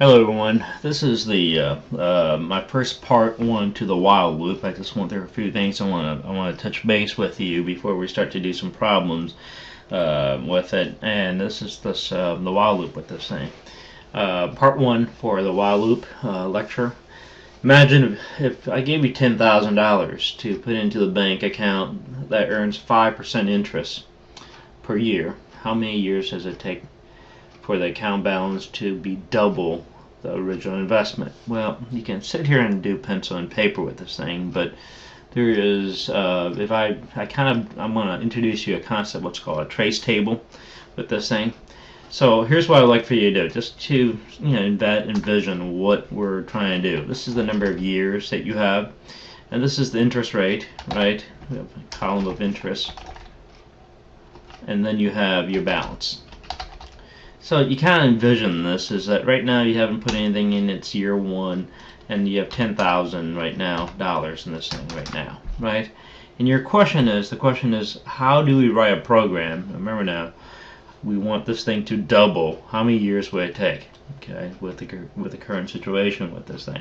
Hello everyone. This is the my first part one to the while loop. I just went through a few things I want to touch base with you before we start to do some problems with it. And this is the while loop with this thing. Part one for the while loop lecture. Imagine if I gave you $10,000 to put into the bank account that earns 5% interest per year. How many years does it take for the account balance to be double the original investment? Well, you can sit here and do pencil and paper with this thing, but there is, if I'm going to introduce you a concept, what's called a trace table with this thing. So here's what I'd like for you to do, just to envision what we're trying to do. This is the number of years that you have, and this is the interest rate, right? We have a column of interest, and then you have your balance. So you kind of envision this is that right now you haven't put anything in, it's year one, and you have $10,000 right now dollars in this thing right now, right? And the question is, how do we write a program? Remember now, we want this thing to double. How many years would it take? Okay, with the current situation with this thing.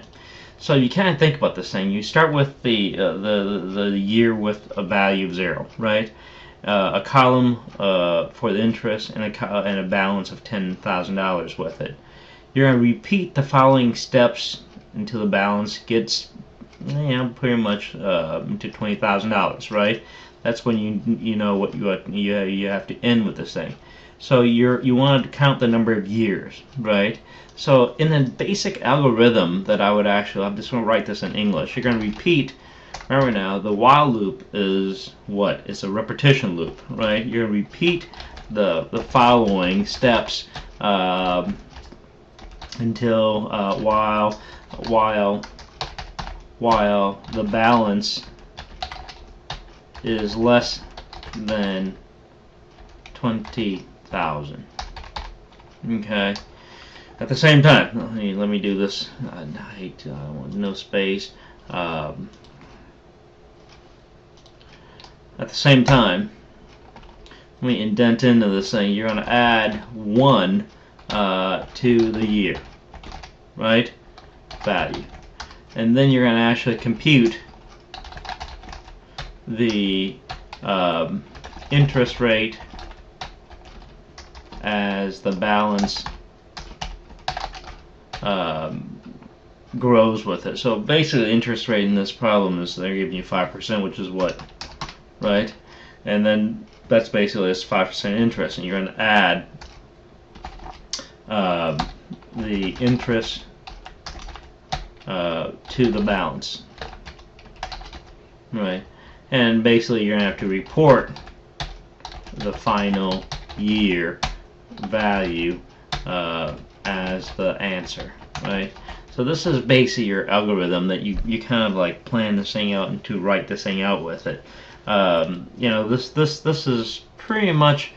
So you kind of think about this thing. You start with the year with a value of 0, right? A column for the interest and a balance of $10,000 with it. You're going to repeat the following steps until the balance gets, pretty much to $20,000, right? That's when you know what you have to end with this thing. So you want to count the number of years, right? So in the basic algorithm that I'm just going to write this in English. You're going to repeat. Remember now, the while loop is what? It's a repetition loop, right? You're going to repeat the following steps until while the balance is less than 20,000. Okay. At the same time, let me do this. I want no space. At the same time, let me indent into this thing. You're going to add 1 to the year, right? Value. And then you're going to actually compute the interest rate as the balance grows with it. So basically the interest rate in this problem is they're giving you 5%, which is what? Right? And then that's basically this 5% interest, and you're going to add the interest to the balance, right? And basically you're going to have to report the final year value as the answer, right? So this is basically your algorithm that you kind of like plan this thing out and to write this thing out with it. This is pretty much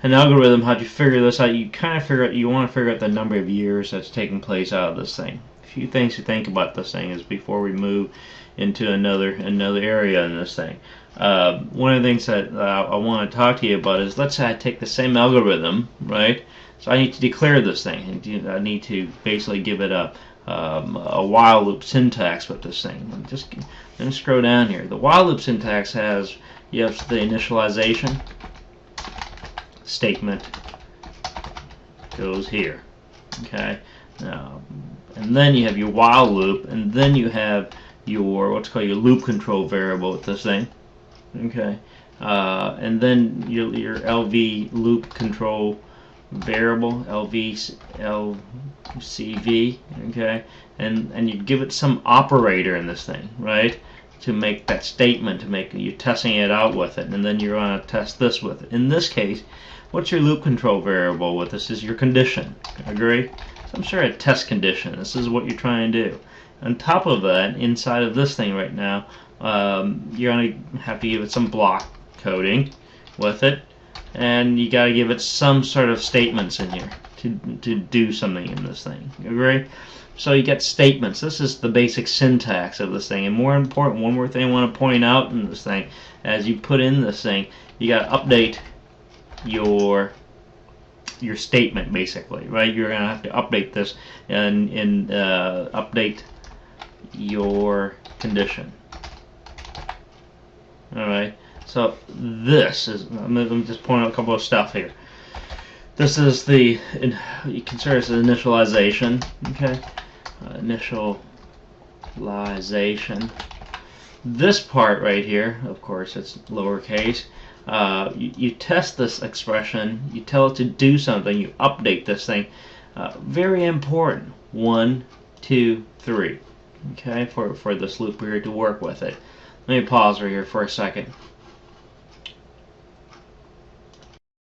an algorithm. How do you figure this out? You kind of you want to figure out the number of years that's taking place out of this thing. A few things to think about this thing is before we move into another area in this thing. One of the things that I want to talk to you about is, let's say I take the same algorithm, right? So I need to declare this thing, and I need to basically give it a while loop syntax with this thing. Let me scroll down here. The while loop syntax you have the initialization statement goes here, okay? Now, and then you have your while loop, and then you have your what's called your loop control variable with this thing, okay? And then your LV loop control variable, LCV, okay? And you give it some operator in this thing, right? To make that statement, you're testing it out with it, and then you're going to test this with it. In this case, what's your loop control variable with this is your condition. Agree? So I'm sure a test condition. This is what you're trying to do. On top of that, inside of this thing right now, you're going to have to give it some block coding with it, and you got to give it some sort of statements in here to do something in this thing. Agree? So you get statements. This is the basic syntax of this thing. And more important, one more thing I want to point out in this thing, as you put in this thing, you got to update your your statement basically, right? You're going to have to update this and update your condition. All right. So this is. Let me just point out a couple of stuff here. This is the, you consider this initialization. Okay. Initialization. This part right here, of course, it's lowercase. You test this expression, you tell it to do something, you update this thing. Very important. 1, 2, 3. Okay, for this loop here to work with it. Let me pause right here for a second.